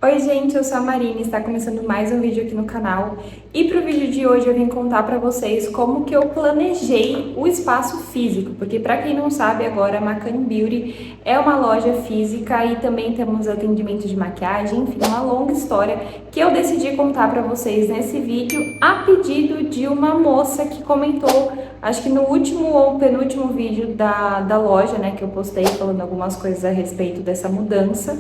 Oi gente, eu sou a Marina e está começando mais um vídeo aqui no canal. E para o vídeo de hoje eu vim contar para vocês como que eu planejei o espaço físico, porque para quem não sabe agora a Macan Beauty é uma loja física e também temos atendimento de maquiagem, enfim, uma longa história que eu decidi contar para vocês nesse vídeo a pedido de uma moça que comentou, acho que no último ou penúltimo vídeo da loja, né, que eu postei falando algumas coisas a respeito dessa mudança.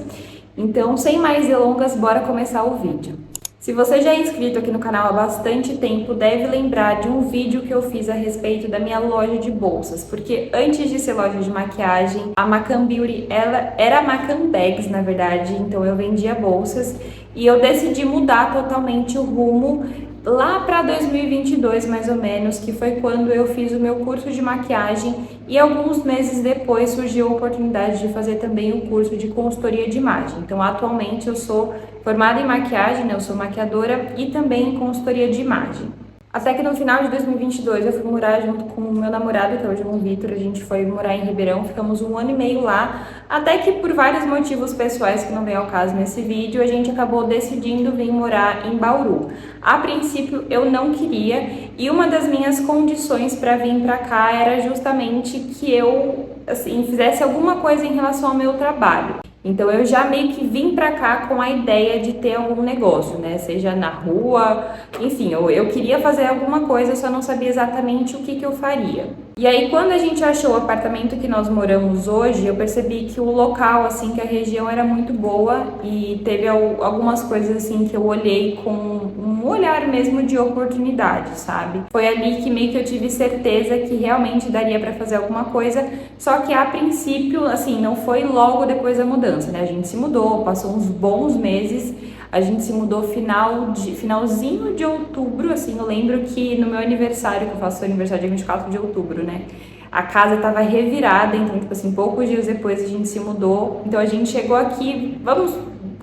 Então, sem mais delongas, bora começar o vídeo. Se você já é inscrito aqui no canal há bastante tempo, deve lembrar de um vídeo que eu fiz a respeito da minha loja de bolsas, porque antes de ser loja de maquiagem, a Macan Beauty, ela era a Macan Bags, na verdade, então eu vendia bolsas e eu decidi mudar totalmente o rumo lá para 2022, mais ou menos, que foi quando eu fiz o meu curso de maquiagem e alguns meses depois surgiu a oportunidade de fazer também o curso de consultoria de imagem. Então, atualmente eu sou formada em maquiagem, né? Eu sou maquiadora e também em consultoria de imagem. Até que no final de 2022 eu fui morar junto com o meu namorado, que é o João Vitor, a gente foi morar em Ribeirão, ficamos 1 ano e meio lá, até que por vários motivos pessoais que não vem ao caso nesse vídeo, a gente acabou decidindo vir morar em Bauru. A princípio eu não queria e uma das minhas condições para vir para cá era justamente que eu fizesse alguma coisa em relação ao meu trabalho. Então eu já meio que vim pra cá com a ideia de ter algum negócio, né? Seja na rua, enfim, eu queria fazer alguma coisa, só não sabia exatamente o que eu faria. E aí quando a gente achou o apartamento que nós moramos hoje, eu percebi que o local, assim, que a região era muito boa e teve algumas coisas assim que eu olhei com um olhar mesmo de oportunidade, sabe? Foi ali que meio que eu tive certeza que realmente daria pra fazer alguma coisa, só que a princípio, assim, não foi logo depois da mudança, né? A gente se mudou, passou uns bons meses, a gente se mudou finalzinho de outubro, assim, eu lembro que no meu aniversário, que eu faço aniversário dia 24 de outubro, né? A casa tava revirada, então, tipo assim, poucos dias depois a gente se mudou, então a gente chegou aqui, vamos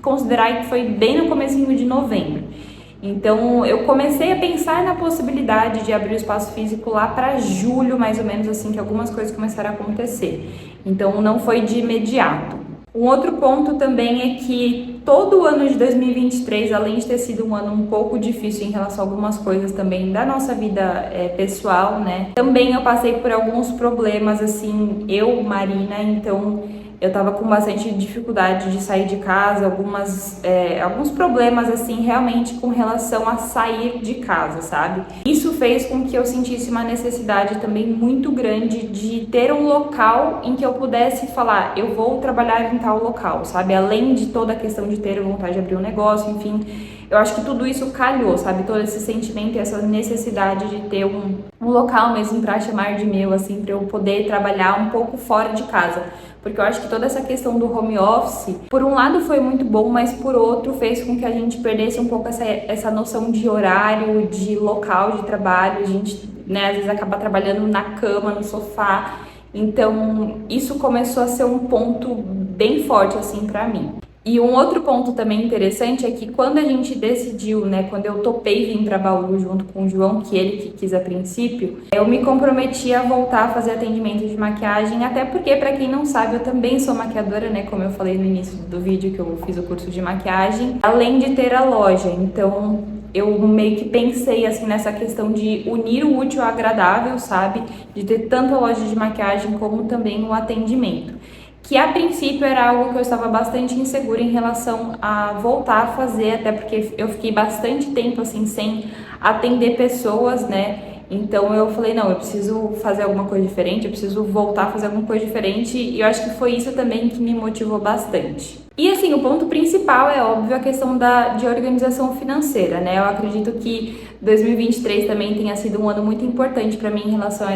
considerar que foi bem no comecinho de novembro. Então, eu comecei a pensar na possibilidade de abrir o espaço físico lá para julho, mais ou menos, assim, que algumas coisas começaram a acontecer. Então, não foi de imediato. Um outro ponto também é que todo o ano de 2023, além de ter sido um ano um pouco difícil em relação a algumas coisas também da nossa vida pessoal, né? Também eu passei por alguns problemas, assim, eu, Marina, então eu tava com bastante dificuldade de sair de casa, alguns problemas, assim, realmente com relação a sair de casa, sabe? Isso fez com que eu sentisse uma necessidade também muito grande de ter um local em que eu pudesse falar, eu vou trabalhar em tal local, sabe? Além de toda a questão de ter vontade de abrir um negócio, enfim, eu acho que tudo isso calhou, sabe? Todo esse sentimento e essa necessidade de ter um local mesmo pra chamar de meu, assim, pra eu poder trabalhar um pouco fora de casa. Porque eu acho que toda essa questão do home office, por um lado foi muito bom, mas por outro fez com que a gente perdesse um pouco essa noção de horário, de local de trabalho. A gente, né, às vezes acaba trabalhando na cama, no sofá. Então, isso começou a ser um ponto bem forte, assim, pra mim. E um outro ponto também interessante é que quando a gente decidiu, né, quando eu topei vir para Bauru junto com o João, que ele que quis a princípio, eu me comprometi a voltar a fazer atendimento de maquiagem, até porque, para quem não sabe, eu também sou maquiadora, né, como eu falei no início do vídeo que eu fiz o curso de maquiagem, além de ter a loja. Então, eu meio que pensei, assim, nessa questão de unir o útil ao agradável, sabe, de ter tanto a loja de maquiagem como também o atendimento. Que a princípio era algo que eu estava bastante insegura em relação a voltar a fazer, até porque eu fiquei bastante tempo assim sem atender pessoas, né? Então eu falei, não, eu preciso fazer alguma coisa diferente, eu preciso voltar a fazer alguma coisa diferente, e eu acho que foi isso também que me motivou bastante. E assim, o ponto principal é óbvio a questão de organização financeira, né? Eu acredito que 2023 também tenha sido um ano muito importante para mim em relação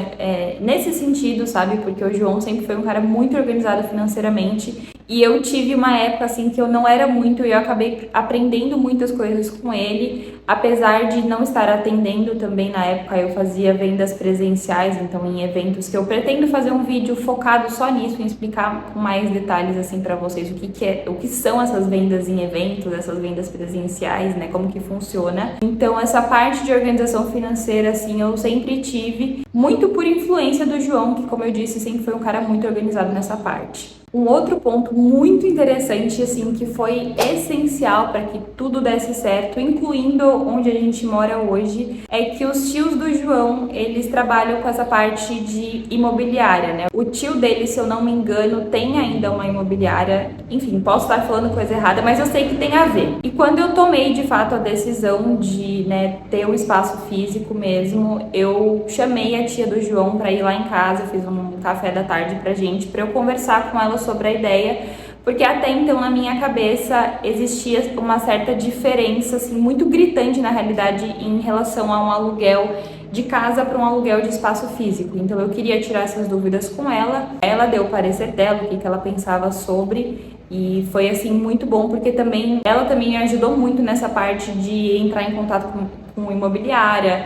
nesse sentido, sabe? Porque o João sempre foi um cara muito organizado financeiramente e eu tive uma época assim que eu não era muito e eu acabei aprendendo muitas coisas com ele, apesar de não estar atendendo também na época. Eu fazia vendas presenciais, então em eventos, que eu pretendo fazer um vídeo focado só nisso, em explicar com mais detalhes assim para vocês o que são essas vendas em eventos, essas vendas presenciais, né? Como que funciona. Então essa parte de organização financeira, assim, eu sempre tive, muito por influência do João, que, como eu disse, sempre foi um cara muito organizado nessa parte. Um outro ponto muito interessante, assim, que foi essencial para que tudo desse certo, incluindo onde a gente mora hoje, é que os tios do João, eles trabalham com essa parte de imobiliária, né? O tio dele, se eu não me engano, tem ainda uma imobiliária. Enfim, posso estar falando coisa errada, mas eu sei que tem a ver. E quando eu tomei, de fato, a decisão de, né, ter um espaço físico mesmo, eu chamei a tia do João para ir lá em casa, fiz um café da tarde pra gente, para eu conversar com ela sobre a ideia, porque até então na minha cabeça existia uma certa diferença, assim, muito gritante na realidade em relação a um aluguel de casa para um aluguel de espaço físico. Então eu queria tirar essas dúvidas com ela. Ela deu o parecer dela, o que ela pensava sobre, e foi assim muito bom, porque também ela também me ajudou muito nessa parte de entrar em contato com imobiliária.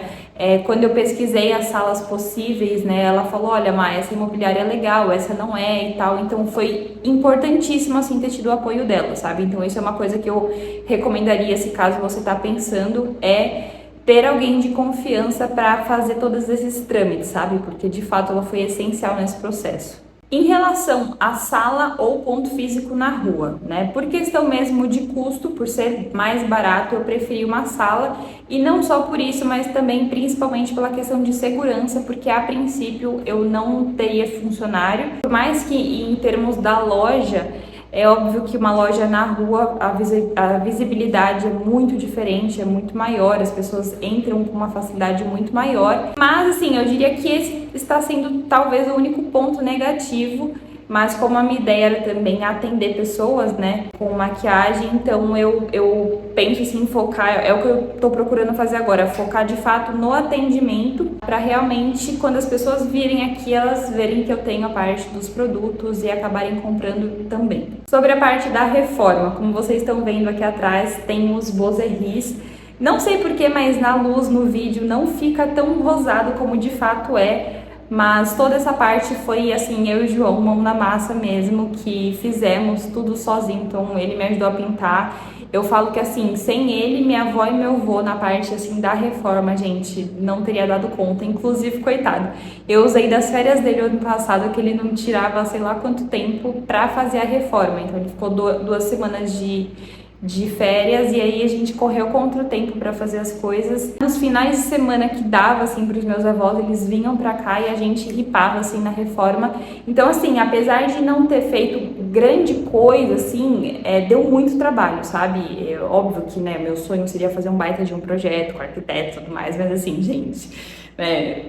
Quando eu pesquisei as salas possíveis, né, ela falou, olha, Má, essa imobiliária é legal, essa não é e tal. Então foi importantíssimo, assim, ter tido o apoio dela, sabe? Então isso é uma coisa que eu recomendaria, se caso você tá pensando, ter alguém de confiança para fazer todos esses trâmites, sabe? Porque de fato ela foi essencial nesse processo. Em relação à sala ou ponto físico na rua, né? Por questão mesmo de custo, por ser mais barato, eu preferi uma sala, e não só por isso, mas também principalmente pela questão de segurança, porque a princípio eu não teria funcionário. Por mais que em termos da loja, é óbvio que uma loja na rua, a visibilidade é muito diferente, é muito maior, as pessoas entram com uma facilidade muito maior. Mas, assim, eu diria que esse está sendo talvez o único ponto negativo. Mas como a minha ideia era também atender pessoas, né, com maquiagem, então eu penso assim, em focar, é o que eu tô procurando fazer agora, focar de fato no atendimento, para realmente, quando as pessoas virem aqui, elas verem que eu tenho a parte dos produtos e acabarem comprando também. Sobre a parte da reforma, como vocês estão vendo aqui atrás, tem os bozeris. Não sei porquê, mas na luz, no vídeo, não fica tão rosado como de fato é. Mas toda essa parte foi assim, eu e o João, mão na massa mesmo, que fizemos tudo sozinho. Então ele me ajudou a pintar. Eu falo que assim, sem ele, minha avó e meu avô na parte assim da reforma, gente, não teria dado conta. Inclusive, coitado, eu usei das férias dele ano passado, que ele não tirava sei lá quanto tempo pra fazer a reforma. Então ele ficou 2 semanas de férias, e aí a gente correu contra o tempo para fazer as coisas. Nos finais de semana que dava assim para os meus avós, eles vinham para cá e a gente ripava assim na reforma. Então assim, apesar de não ter feito grande coisa assim, deu muito trabalho, sabe? É óbvio que, né, meu sonho seria fazer um baita de um projeto com arquiteto e tudo mais, mas assim, gente,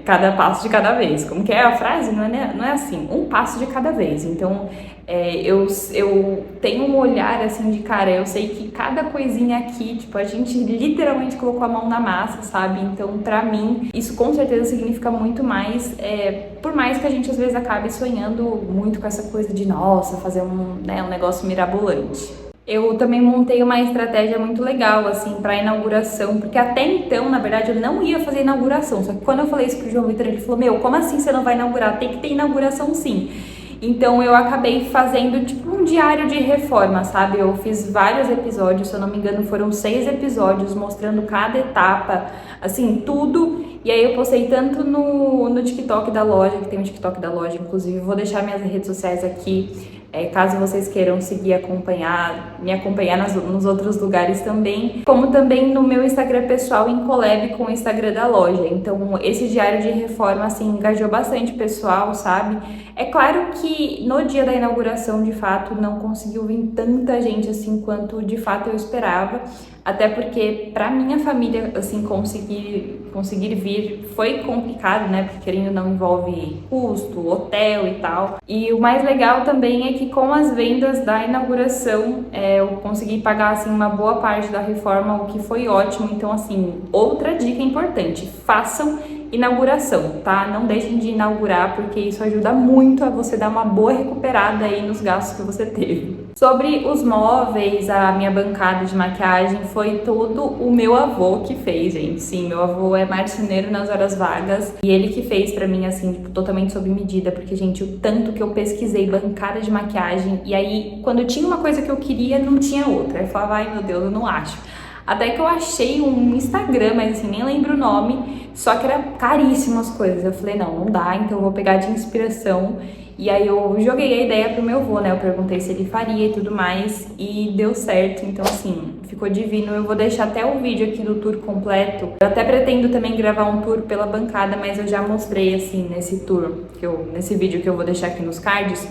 cada passo de cada vez. Como que é a frase? Não é assim, um passo de cada vez. Então, eu tenho um olhar assim de cara, eu sei que cada coisinha aqui, tipo, a gente literalmente colocou a mão na massa, sabe? Então, pra mim, isso com certeza significa muito mais, por mais que a gente às vezes acabe sonhando muito com essa coisa de, nossa, fazer um negócio mirabolante. Eu também montei uma estratégia muito legal, assim, para inauguração, porque até então, na verdade, eu não ia fazer inauguração. Só que quando eu falei isso pro João Vitor, ele falou, meu, como assim você não vai inaugurar? Tem que ter inauguração sim. Então eu acabei fazendo tipo um diário de reforma, sabe? Eu fiz vários episódios, se eu não me engano foram 6 episódios mostrando cada etapa, assim, tudo. E aí eu postei tanto no TikTok da loja, que tem o TikTok da loja, inclusive vou deixar minhas redes sociais aqui, caso vocês queiram seguir, me acompanhar nos outros lugares também, como também no meu Instagram pessoal em collab com o Instagram da loja. Então esse diário de reforma assim engajou bastante pessoal, sabe? É claro que no dia da inauguração, de fato, não conseguiu vir tanta gente assim quanto de fato eu esperava, até porque para minha família assim conseguir vir foi complicado, né? Porque querendo não envolve custo, hotel e tal. E o mais legal também é que com as vendas da inauguração, eu consegui pagar assim uma boa parte da reforma, o que foi ótimo. Então assim, outra dica importante, façam inauguração, tá? Não deixem de inaugurar, porque isso ajuda muito a você dar uma boa recuperada aí nos gastos que você teve. Sobre os móveis, a minha bancada de maquiagem, foi todo o meu avô que fez, gente. Sim, meu avô é marceneiro nas horas vagas e ele que fez pra mim, assim, tipo, totalmente sob medida, porque, gente, o tanto que eu pesquisei bancada de maquiagem, e aí, quando tinha uma coisa que eu queria, não tinha outra. Eu falava, ai meu Deus, eu não acho. Até que eu achei um Instagram, mas assim, nem lembro o nome, só que era caríssimo as coisas. Eu falei, não dá, então eu vou pegar de inspiração. E aí eu joguei a ideia pro meu avô, né? Eu perguntei se ele faria e tudo mais, e deu certo. Então, assim, ficou divino. Eu vou deixar até o vídeo aqui do tour completo. Eu até pretendo também gravar um tour pela bancada, mas eu já mostrei, assim, nesse tour, nesse vídeo que eu vou deixar aqui nos cards,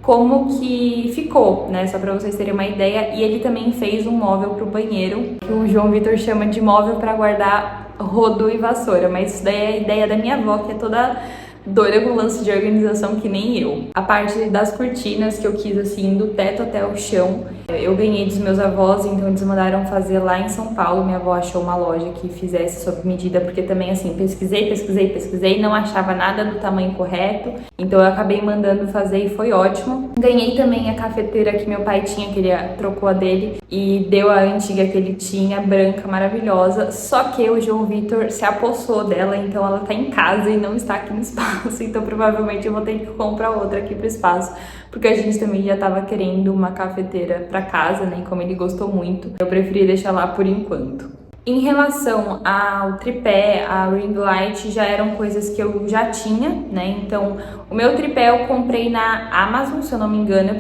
como que ficou, né? Só pra vocês terem uma ideia. E ele também fez um móvel pro banheiro, que o João Vitor chama de móvel pra guardar rodo e vassoura. Mas isso daí é a ideia da minha avó, que é toda doida com lance de organização que nem eu. A parte das cortinas que eu quis, assim, do teto até o chão, eu ganhei dos meus avós, então eles mandaram fazer lá em São Paulo. Minha avó achou uma loja que fizesse sob medida, porque também, assim, pesquisei, não achava nada do tamanho correto, então eu acabei mandando fazer e foi ótimo. Ganhei também a cafeteira que meu pai tinha, que ele trocou a dele, e deu a antiga que ele tinha, branca, maravilhosa, só que o João Vitor se apossou dela, então ela tá em casa e não está aqui no espaço. Então provavelmente eu vou ter que comprar outra aqui pro espaço, porque a gente também já tava querendo uma cafeteira pra casa, né? E como ele gostou muito, eu preferi deixar lá por enquanto. Em relação ao tripé, a ring light, já eram coisas que eu já tinha, né? Então, o meu tripé eu comprei na Amazon, se eu não me engano.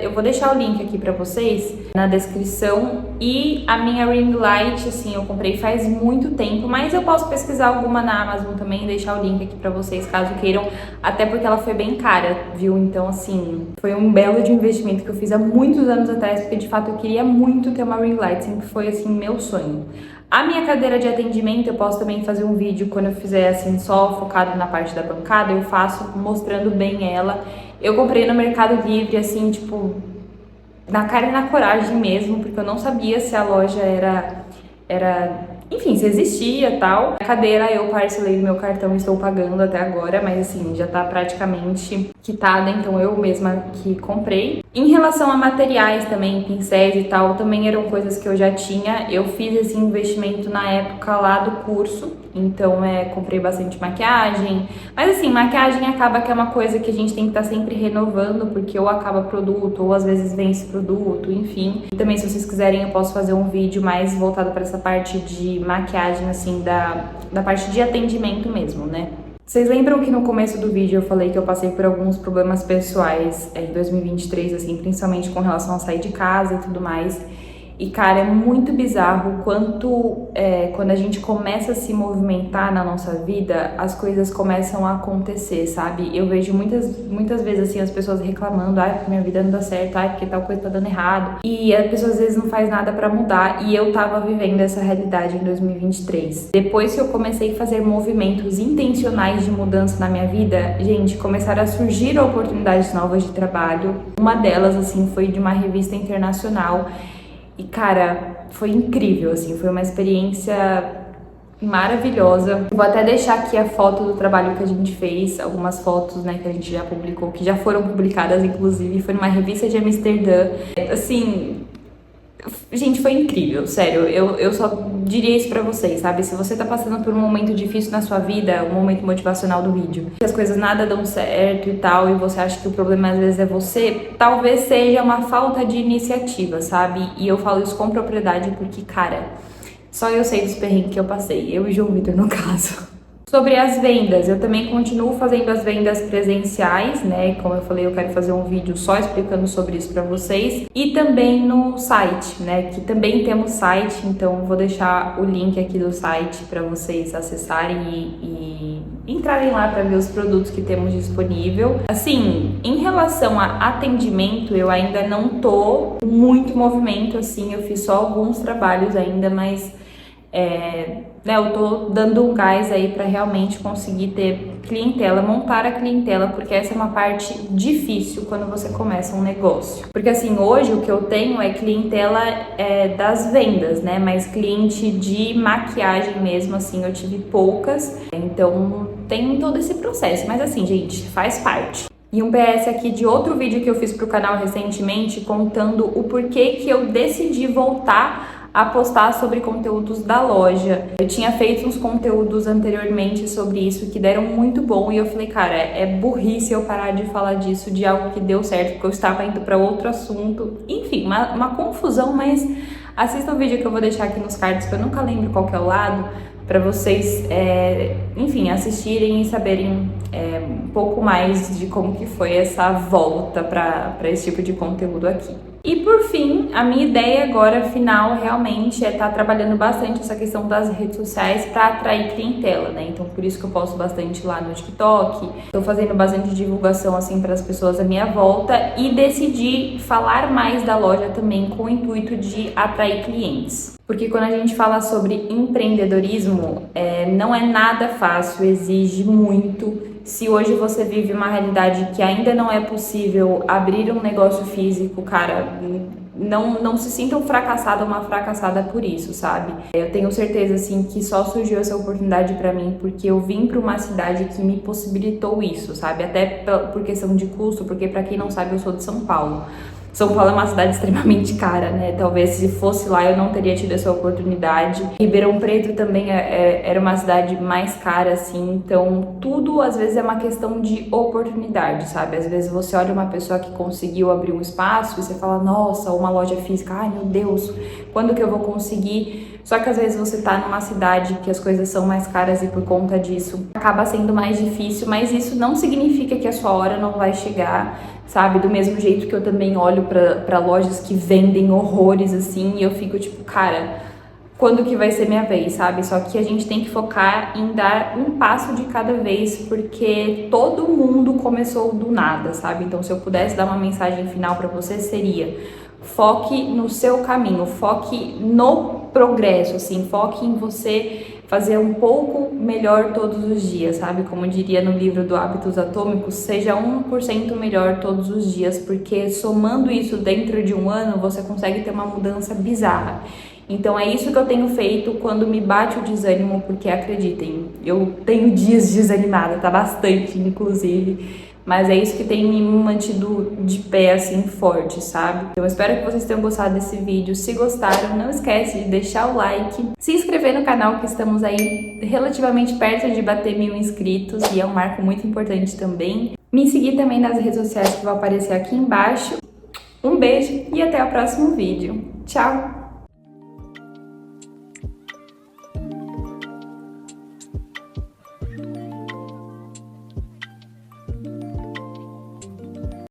Eu vou deixar o link aqui pra vocês na descrição. E a minha ring light, assim, eu comprei faz muito tempo, mas eu posso pesquisar alguma na Amazon também e deixar o link aqui pra vocês, caso queiram, até porque ela foi bem cara, viu? Então, assim, foi um belo de investimento que eu fiz há muitos anos atrás, porque de fato eu queria muito ter uma ring light, sempre foi, assim, meu sonho. A minha cadeira de atendimento, eu posso também fazer um vídeo quando eu fizer, assim, só focado na parte da bancada, eu faço mostrando bem ela. Eu comprei no Mercado Livre, assim, tipo, na cara e na coragem mesmo, porque eu não sabia se a loja enfim, se existia e tal. A cadeira eu parcelei do meu cartão e estou pagando até agora, mas assim, já tá praticamente quitada, então eu mesma que comprei. Em relação a materiais também, pincéis e tal, também eram coisas que eu já tinha. Eu fiz esse investimento na época lá do curso, então comprei bastante maquiagem. Mas assim, maquiagem acaba que é uma coisa que a gente tem que estar sempre renovando, porque ou acaba produto, ou às vezes vence produto, enfim. E também, se vocês quiserem, eu posso fazer um vídeo mais voltado para essa parte de maquiagem, assim, da parte de atendimento mesmo, né? Vocês lembram que no começo do vídeo eu falei que eu passei por alguns problemas pessoais em 2023, assim, principalmente com relação a sair de casa e tudo mais. E, cara, é muito bizarro quanto quando a gente começa a se movimentar na nossa vida, as coisas começam a acontecer, sabe? Eu vejo muitas vezes, assim, as pessoas reclamando, ai, porque minha vida não dá certo, ai, porque tal coisa tá dando errado. E a pessoa, às vezes, não faz nada pra mudar. E eu tava vivendo essa realidade em 2023. Depois que eu comecei a fazer movimentos intencionais de mudança na minha vida, gente, começaram a surgir oportunidades novas de trabalho. Uma delas, assim, foi de uma revista internacional. E, cara, foi incrível, assim, foi uma experiência maravilhosa. Vou até deixar aqui a foto do trabalho que a gente fez, algumas fotos, né, que a gente já publicou, que já foram publicadas, inclusive, foi numa revista de Amsterdã. Assim, gente, foi incrível, sério, eu só diria isso pra vocês, sabe? Se você tá passando por um momento difícil na sua vida, o momento motivacional do vídeo, que as coisas nada dão certo e tal, e você acha que o problema às vezes é você, talvez seja uma falta de iniciativa, sabe? E eu falo isso com propriedade porque, cara, só eu sei dos perrengues que eu passei, eu e João Vitor no caso. Sobre as vendas, eu também continuo fazendo as vendas presenciais, né? Como eu falei, eu quero fazer um vídeo só explicando sobre isso pra vocês. E também no site, né? Que também temos site, então vou deixar o link aqui do site para vocês acessarem e entrarem lá para ver os produtos que temos disponível. Assim, em relação a atendimento, eu ainda não tô com muito movimento, assim, eu fiz só alguns trabalhos ainda, mas né, eu tô dando um gás aí para realmente conseguir ter clientela, montar a clientela, porque essa é uma parte difícil quando você começa um negócio. Porque assim, hoje o que eu tenho é clientela das vendas, né, mas cliente de maquiagem mesmo, assim, eu tive poucas, então tem todo esse processo, mas assim, gente, faz parte. E um PS aqui de outro vídeo que eu fiz pro canal recentemente, contando o porquê que eu decidi voltar a postar sobre conteúdos da loja. Eu tinha feito uns conteúdos anteriormente sobre isso que deram muito bom e eu falei, cara, é burrice eu parar de falar disso, de algo que deu certo, porque eu estava indo para outro assunto. Enfim, uma confusão, mas assista o vídeo que eu vou deixar aqui nos cards, que eu nunca lembro qual que é o lado, para vocês, enfim, assistirem e saberem um pouco mais de como que foi essa volta para esse tipo de conteúdo aqui. E por fim, a minha ideia agora final realmente é estar trabalhando bastante essa questão das redes sociais para atrair clientela, né? Então por isso que eu posto bastante lá no TikTok, estou fazendo bastante divulgação assim para as pessoas à minha volta e decidi falar mais da loja também com o intuito de atrair clientes. Porque quando a gente fala sobre empreendedorismo, não é nada fácil, exige muito. Se hoje você vive uma realidade que ainda não é possível abrir um negócio físico, cara, não se sinta um fracassado ou uma fracassada por isso, sabe? Eu tenho certeza, assim, que só surgiu essa oportunidade pra mim porque eu vim pra uma cidade que me possibilitou isso, sabe? Até por questão de custo, porque pra quem não sabe, eu sou de São Paulo. São Paulo é uma cidade extremamente cara, né? Talvez se fosse lá eu não teria tido essa oportunidade. Ribeirão Preto também era uma cidade mais cara, assim. Então, tudo às vezes é uma questão de oportunidade, sabe? Às vezes você olha uma pessoa que conseguiu abrir um espaço e você fala, nossa, uma loja física, ai meu Deus, quando que eu vou conseguir? Só que às vezes você tá numa cidade que as coisas são mais caras e por conta disso acaba sendo mais difícil, mas isso não significa que a sua hora não vai chegar, sabe? Do mesmo jeito que eu também olho pra lojas que vendem horrores assim e eu fico tipo, cara, quando que vai ser minha vez, sabe? Só que a gente tem que focar em dar um passo de cada vez, porque todo mundo começou do nada, sabe? Então se eu pudesse dar uma mensagem final pra você seria: foque no seu caminho, foque no progresso, assim, foque em você fazer um pouco melhor todos os dias, sabe? Como diria no livro do Hábitos Atômicos, seja 1% melhor todos os dias, porque somando isso dentro de um ano, você consegue ter uma mudança bizarra. Então é isso que eu tenho feito quando me bate o desânimo, porque acreditem, eu tenho dias desanimada, tá bastante, inclusive. Mas é isso que tem me mantido de pé, assim, forte, sabe? Então eu espero que vocês tenham gostado desse vídeo. Se gostaram, não esquece de deixar o like, se inscrever no canal, que estamos aí relativamente perto de bater 1000 inscritos e é um marco muito importante também. Me seguir também nas redes sociais que vão aparecer aqui embaixo. Um beijo e até o próximo vídeo. Tchau!